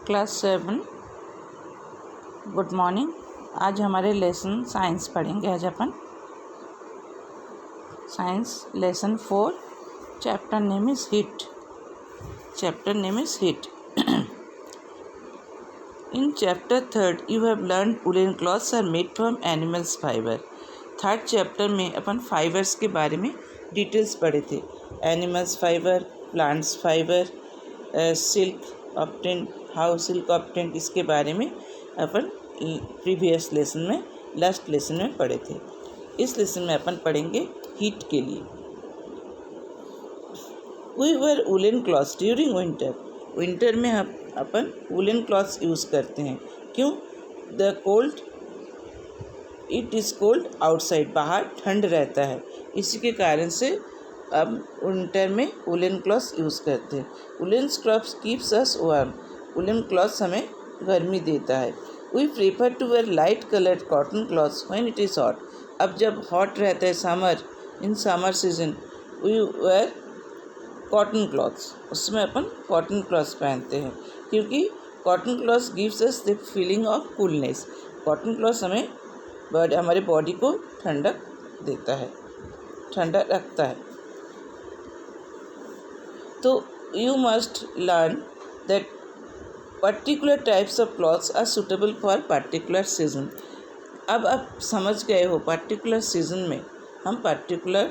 Class 7 good morning. आज हमारे lesson science पढ़ेंगे। आज अपन science lesson 4 chapter name is heat. In chapter 3 you have learned woolen cloths are made from animals fiber। Third chapter में अपन fibres के बारे में डिटेल्स पढ़े थे। Animals fibre, plants fibre, silk obtain, how silk obtain, इसके बारे में अपन previous lesson में, लास्ट लेसन में पढ़े थे। इस लेसन में अपन पढ़ेंगे हीट के लिए। We wear woollen clothes during winter में हम अपन वुलन क्लॉथ्स यूज़ करते हैं। क्यों? The cold it is cold outside, बाहर ठंड रहता है, इसी के कारण से अब विंटर में वुलन क्लॉथ्स यूज़ करते हैं। Woollen clothes keeps us warm, woollen clothes हमें गर्मी देता है। We prefer to wear light coloured cotton clothes when it is hot. अब जब हॉट रहता है summer, in summer season we wear cotton clothes, उसमें अपन कॉटन क्लॉथ्स पहनते हैं, क्योंकि cotton clothes gives us the feeling of coolness. Cotton clothes हमें हमारे बॉडी को ठंडक देता है, ठंडा रखता है। तो you must learn that particular types of clothes are suitable for particular season. अब आप समझ गए हो पर्टिकुलर सीजन में हम पर्टिकुलर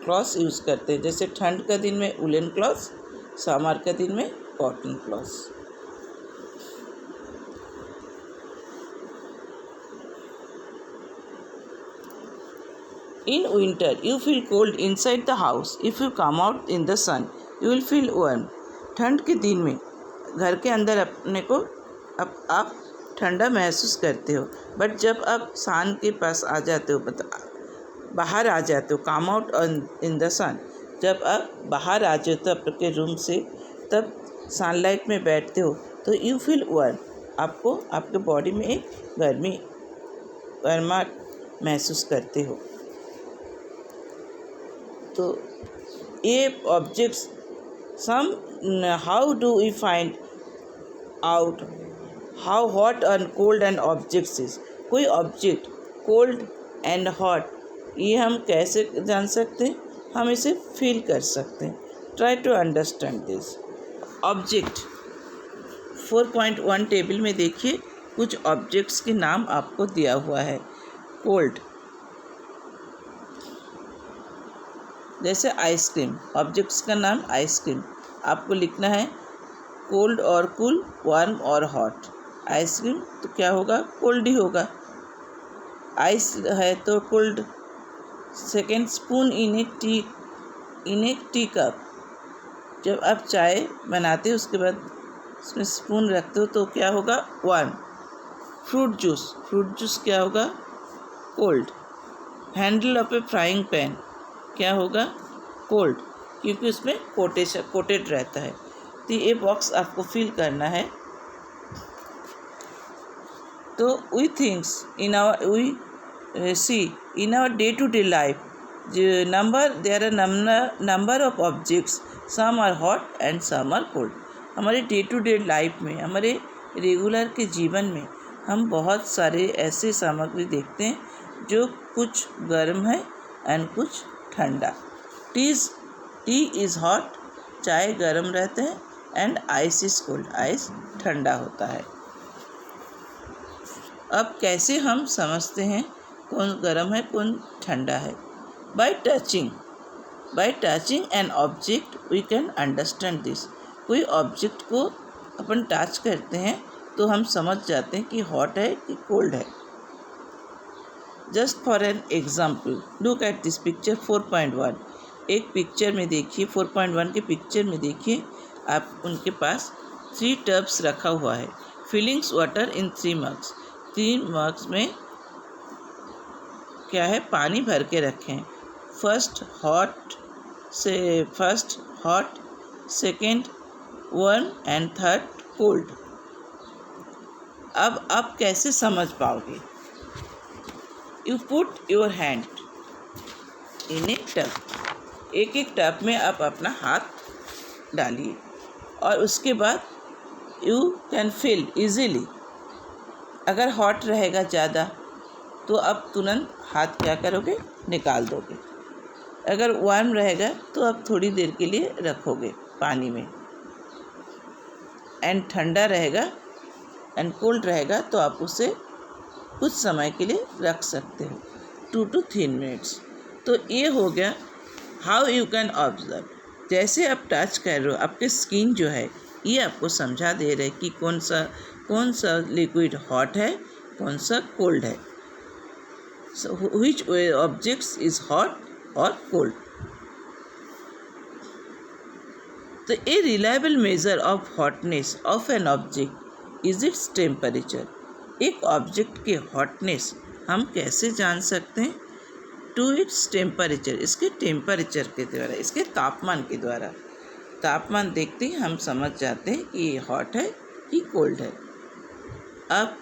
क्लॉथ्स यूज़ करते हैं। जैसे ठंड का दिन में वुलन क्लॉथ्स, समर का दिन में cotton clothes. In winter, you feel cold inside the house. If you come out in the sun, you will feel warm. ठंड के दिन में घर के अंदर अपने को आप ठंडा महसूस करते हो, बट जब आप सन के पास आ जाते हो, बाहर आ जाते हो, कम आउट इन द सन, जब आप बाहर आ जाते हो आपके रूम से, तब सनलाइट में बैठते हो तो यू फील वार्म, आपको आपके बॉडी में एक गर्माहट महसूस करते हो। तो ये objects how do we find out how hot and cold and objects is. कोई ऑब्जेक्ट कोल्ड एंड हॉट, ये हम कैसे जान सकते हैं? हम इसे फील कर सकते हैं। Try to understand this object. 4.1 table में देखिए, कुछ ऑब्जेक्ट्स के नाम आपको दिया हुआ है। कोल्ड, जैसे आइसक्रीम, ऑब्जेक्ट्स का नाम आइसक्रीम। आपको लिखना है कोल्ड और कूल, वार्म और हॉट। आइसक्रीम तो क्या होगा? कोल्ड ही होगा। आइस है तो cold. Second, spoon in A tea cup. जब आप चाय बनाते हो उसके बाद उसमें स्पून रखते हो तो क्या होगा? वार्म। फ्रूट जूस क्या होगा? Cold. Handle of A frying pan क्या होगा? कोल्ड, क्योंकि उसमें कोटेड रहता है। तो ये बॉक्स आपको फिल करना है। तो we thinks in our we see in our day to day life there are number of objects, some are hot and some are cold. हमारे डे टू डे लाइफ में, हमारे रेगुलर के जीवन में हम बहुत सारे ऐसे सामग्री देखते हैं जो कुछ गर्म है एंड कुछ ठंडा। टी इज़ हॉट, चाय गर्म रहते हैं, and ice is cold, ice ठंडा होता है। अब कैसे हम समझते हैं कौन गर्म है कौन ठंडा है? By touching an object we can understand this. कोई ऑब्जेक्ट को अपन टच करते हैं तो हम समझ जाते हैं कि हॉट है कि कोल्ड है। Just for an example, look at this picture 4.1। एक पिक्चर में देखिए, 4.1 के पिक्चर में देखिए, आप उनके पास 3 टब्स रखा हुआ है। Fillings water in 3 mugs. 3 mugs में क्या है? पानी भर के रखें। First hot, second warm and third cold. अब आप कैसे समझ पाओगे? You put your hand in a tub. एक टब में आप अपना हाथ डालिए और उसके बाद यू कैन फील ईजीली। अगर हॉट रहेगा ज़्यादा तो आप तुरंत हाथ क्या करोगे, निकाल दोगे। अगर वार्म रहेगा तो आप थोड़ी देर के लिए रखोगे पानी में। एंड ठंडा रहेगा एंड कोल्ड रहेगा तो आप उसे कुछ समय के लिए रख सकते हो, 2 to 3 मिनट्स। तो ये हो गया हाउ यू कैन ऑब्जर्व। जैसे आप टच कर रहे हो, आपके स्किन जो है ये आपको समझा दे रहे कि कौन सा लिक्विड हॉट है, कौन सा कोल्ड है। So which objects is hot और कोल्ड। तो a reliable measure of hotness of an object is its temperature. एक ऑब्जेक्ट के हॉटनेस हम कैसे जान सकते हैं? टू इट्स टेम्परेचर, इसके टेम्परेचर के द्वारा, इसके तापमान के द्वारा। तापमान देखते ही हम समझ जाते हैं कि ये हॉट है कि कोल्ड है। अब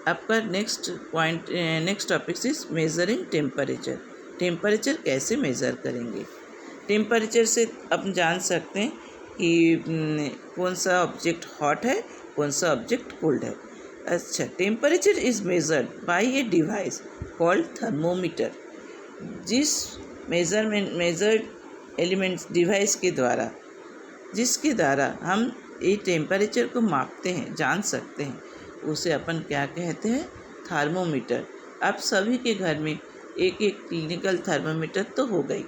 आपका next topic is measuring temperature. Temperature कैसे मेज़र करेंगे? टेम्परेचर से आप जान सकते हैं कि कौन सा ऑब्जेक्ट हॉट है, कौन सा ऑब्जेक्ट कोल्ड है। अच्छा, temperature is measured by a device called thermometer. जिस मेजर्ड एलिमेंट्स डिवाइस के द्वारा, जिसके द्वारा हम ये टेम्परेचर को मापते हैं, जान सकते हैं, उसे अपन क्या कहते हैं? थर्मोमीटर। आप सभी के घर में एक एक क्लिनिकल थर्मोमीटर तो हो गई।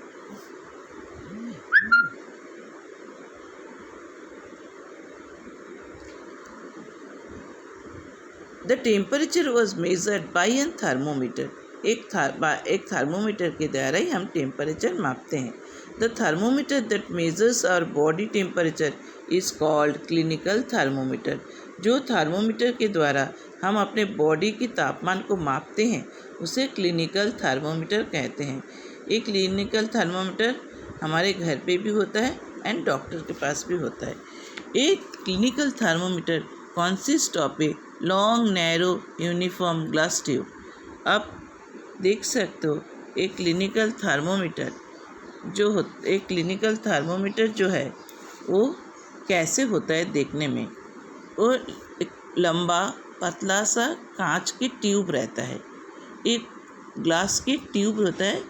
The temperature was measured by an thermometer. एक थर्मोमीटर के द्वारा ही हम टेम्परेचर मापते हैं। The thermometer that measures our body temperature is called clinical thermometer. जो थर्मोमीटर के द्वारा हम अपने बॉडी की तापमान को मापते हैं उसे क्लिनिकल थर्मोमीटर कहते हैं। एक क्लिनिकल थर्मोमीटर हमारे घर पे भी होता है एंड डॉक्टर के पास भी होता है। एक clinical thermometer consist of a long narrow uniform glass tube. आप देख सकते हो एक क्लिनिकल थर्मोमीटर जो है वो कैसे होता है देखने में। वो एक लंबा पतला सा कांच की ट्यूब रहता है, एक ग्लास की ट्यूब होता है,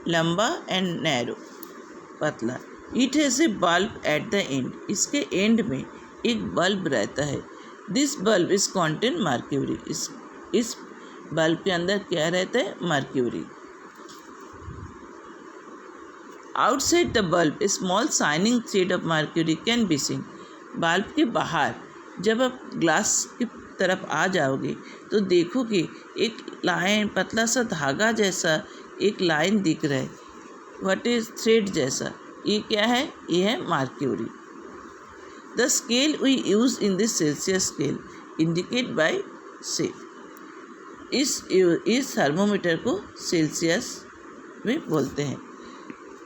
लंबा एंड नैरो, पतला। It has a bulb at the end. इसके एंड में एक बल्ब रहता है। This bulb is contain mercury. इस बल्ब के अंदर क्या रहता है? Mercury. Outside the bulb A small shining thread of mercury can be seen. Bulb के बाहर जब आप ग्लास की तरफ आ जाओगे तो देखोगे एक लाइन, पतला सा धागा जैसा एक लाइन दिख रहा है। व्हाट इज थ्रेड जैसा? ये क्या है? ये है mercury. The scale we use in this Celsius scale indicate by से। इस थर्मोमीटर को सेल्सियस में बोलते हैं।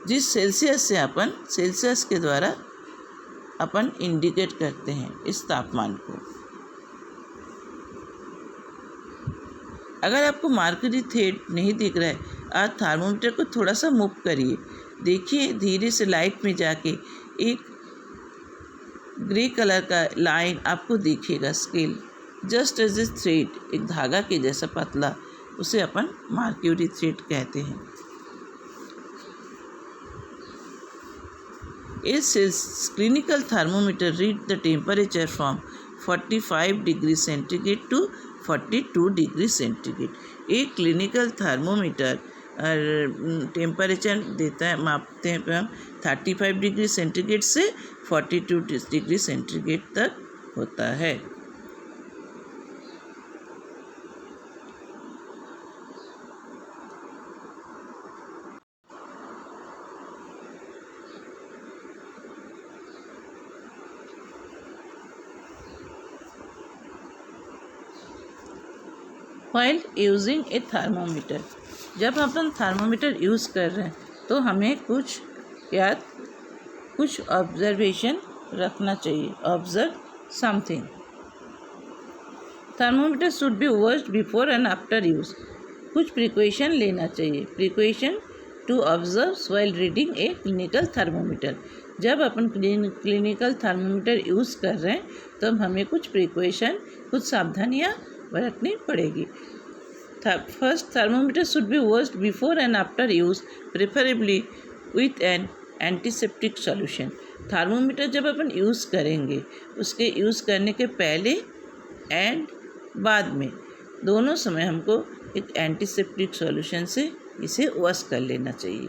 जिस सेल्सियस के द्वारा अपन इंडिकेट करते हैं इस तापमान को। अगर आपको मर्क्यूरी थ्रेड नहीं दिख रहा है, आप थर्मोमीटर को थोड़ा सा मूव करिए, देखिए धीरे से लाइट में जाके एक ग्रे कलर का लाइन आपको दिखेगा। Scale just as a thread, एक धागा के जैसा पतला, उसे अपन मर्क्यूरी थ्रेड कहते हैं। Clinical thermometer read the temperature from 45 degree centigrade to 42 degree centigrade. एक क्लिनिकल थर्मोमीटर टेम्परेचर देता है, मापते हैं हम 35 डिग्री सेंटीग्रेड से 42 डिग्री सेंटीग्रेड तक होता है। While using a thermometer, जब अपन थर्मोमीटर यूज़ कर रहे हैं तो हमें कुछ ऑब्जर्वेशन रखना चाहिए। Observe something. Thermometer should be washed before and after use. कुछ प्रिकॉशन लेना चाहिए। Precaution to observe while reading a clinical thermometer. जब अपन क्लिनिकल थर्मोमीटर यूज़ कर रहे हैं तो हमें कुछ प्रिकॉशन, कुछ सावधानियाँ बरतनी पड़ेगी। First, thermometer should be washed before and after use, preferably with an antiseptic solution. Thermometer जब अपन यूज़ करेंगे उसके यूज़ करने के पहले एंड बाद में दोनों समय हमको एक एंटीसेप्टिक सॉल्यूशन से इसे वॉश कर लेना चाहिए।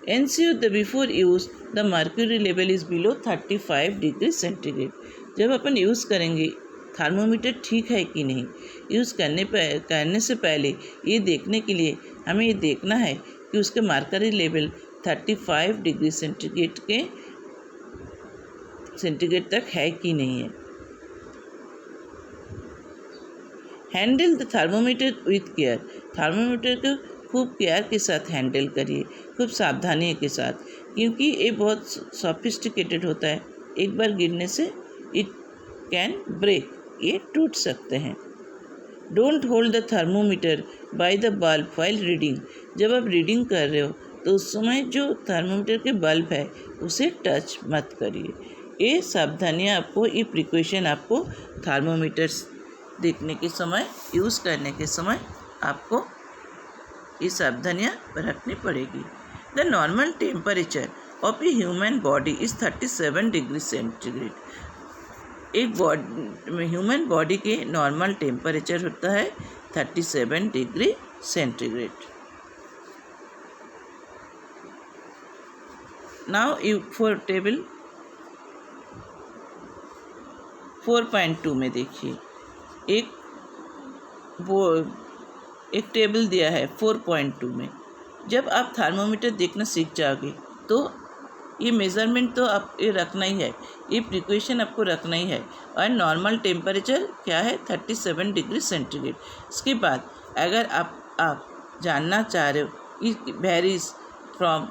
Ensure that before use the mercury level is below 35 degree centigrade. जब अपन यूज़ करेंगे थर्मोमीटर ठीक है कि नहीं, यूज़ करने से पहले ये देखने के लिए हमें ये देखना है कि उसके मर्करी लेवल 35 डिग्री सेंटीग्रेड तक है कि नहीं है। Handle the thermometer with care. Thermometer को खूब केयर के साथ हैंडल करिए, खूब सावधानी के साथ, क्योंकि ये बहुत सोफिस्टिकेटेड होता है। एक बार गिरने से इट कैन ब्रेक, ये टूट सकते हैं। Don't hold the thermometer by the bulb while reading. जब आप रीडिंग कर रहे हो तो उस समय जो थर्मोमीटर के बल्ब है उसे टच मत करिए। ये सावधानियाँ आपको, ये प्रिकॉशन आपको थर्मोमीटर्स देखने के समय, यूज़ करने के समय आपको ये सावधानियाँ रखनी पड़ेगी। The normal temperature of a human body is 37 degree centigrade. एक ह्यूमन बॉडी के नॉर्मल टेम्परेचर होता है 37 degree centigrade. Now you for table 4.2 में देखिए, एक टेबल दिया है 4.2 में। जब आप थर्मोमीटर देखना सीख जाओगे तो ये मेज़रमेंट तो आप ये रखना ही है, ये प्रिकॉशन आपको रखना ही है। और नॉर्मल टेम्परेचर क्या है 37 डिग्री सेंटीग्रेड। इसके बाद अगर आप जानना चाह रहे हो it varies from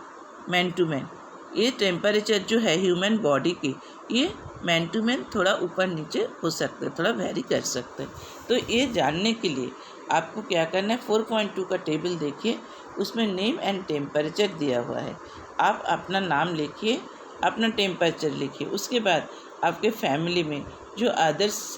man to man, ये टेम्परेचर जो है ह्यूमन बॉडी की, ये मैन टू मैन थोड़ा ऊपर नीचे हो सकते हैं, थोड़ा वेरी कर सकते हैं। तो ये जानने के लिए आपको क्या करना है, 4.2 का टेबल देखिए, उसमें नेम एंड टेम्परेचर दिया हुआ है। आप अपना नाम लिखिए, अपना टेम्परेचर लिखिए। उसके बाद आपके फैमिली में जो अदर्स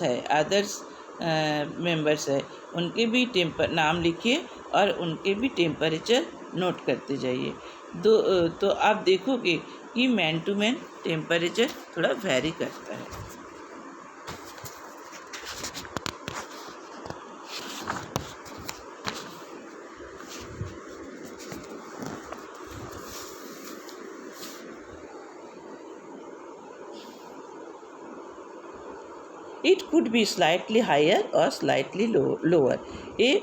मेंबर्स है उनके भी नाम लिखिए और उनके भी टेम्परेचर नोट करते जाइए। तो आप देखोगे कि मैन टू मैन टेम्परेचर थोड़ा वेरी करता है। It could be slightly higher और स्लाइटली लोअर। ये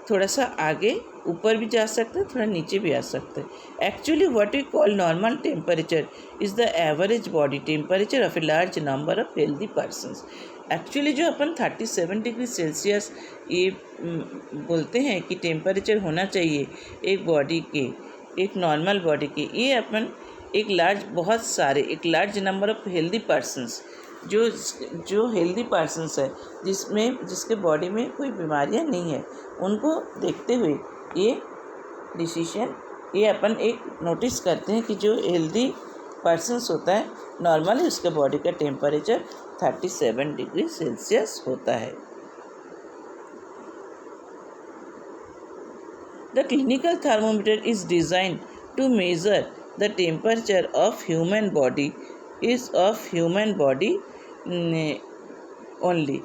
थोड़ा सा आगे ऊपर भी जा सकता है, थोड़ा नीचे भी आ सकता है। Actually what we call normal temperature is the average body temperature of a large number of healthy persons. Actually जो अपन 37 डिग्री सेल्सियस ये बोलते हैं कि टेम्परेचर होना चाहिए एक बॉडी के, एक नॉर्मल बॉडी के, ये अपन एक large number of healthy persons, जो हेल्दी पर्सनस है, जिसके बॉडी में कोई बीमारियां नहीं है, उनको देखते हुए ये अपन एक नोटिस करते हैं कि जो हेल्दी पर्सनस होता है नॉर्मली उसके बॉडी का टेम्परेचर 37 डिग्री सेल्सियस होता है। The clinical thermometer is designed to measure the temperature of human body only.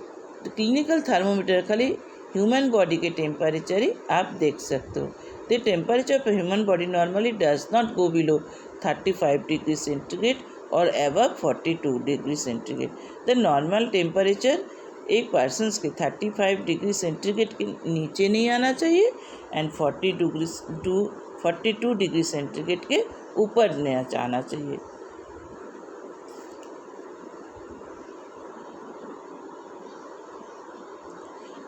Clinical thermometer खाली ह्यूमन बॉडी के टेम्परेचर ही आप देख सकते हो। The temperature of human body normally does not go below 35 degree centigrade और above 42 degree centigrade. The normal temperature एक persons के 35 डिग्री सेंटीग्रेड के नीचे नहीं आना चाहिए एंड 42 डिग्री सेंटीग्रेड के ऊपर नहीं आना चाहिए।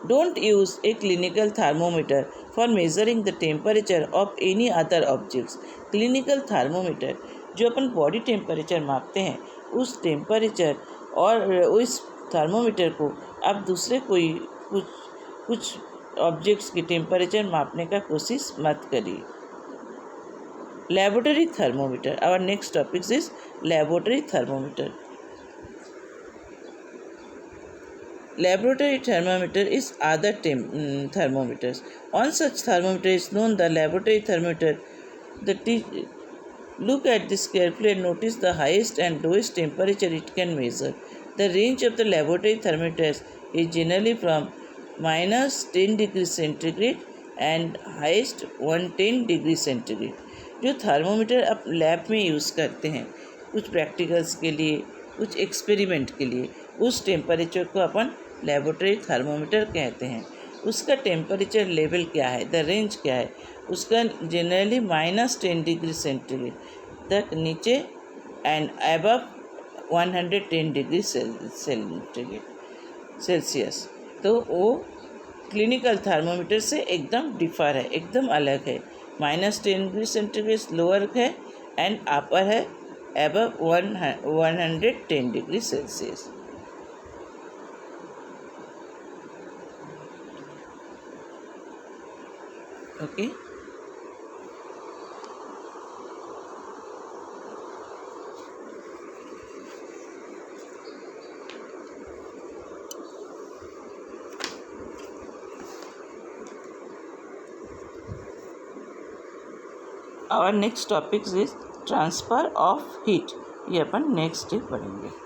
Don't use a clinical thermometer for measuring the temperature of any other objects. Clinical thermometer जो अपन बॉडी टेम्परेचर मापते हैं उस टेम्परेचर और उस थर्मोमीटर को आप दूसरे कुछ ऑब्जेक्ट्स की टेम्परेचर मापने का कोशिश मत करिए। Laboratory thermometer. Our next topic is laboratory thermometer. Laboratory thermometer is other thermometers. One such thermometer is known the laboratory thermometer. Look at this carefully and notice the highest and lowest temperature it can measure. The range of the laboratory thermometers is generally from minus 10 degrees centigrade and highest 110 degree centigrade. जो thermometer आप lab में use करते हैं कुछ practicals के लिए, कुछ experiment के लिए, उस टेम्परेचर को अपन लेबोरेटरी थर्मोमीटर कहते हैं. उसका टेम्परेचर लेवल क्या है, द रेंज क्या है, उसका जनरली माइनस 10 डिग्री सेंटीग्रेड तक नीचे एंड अबव 110 डिग्री सेल्सियस. तो वो क्लिनिकल थर्मोमीटर से एकदम डिफर है, एकदम अलग है. माइनस 10 डिग्री सेंटीग्रेड लोअर है एंड अपर है above 110 degree Celsius. Okay. Our next topic is transfer of heat. ये अपन नेक्स्ट डे पढ़ेंगे.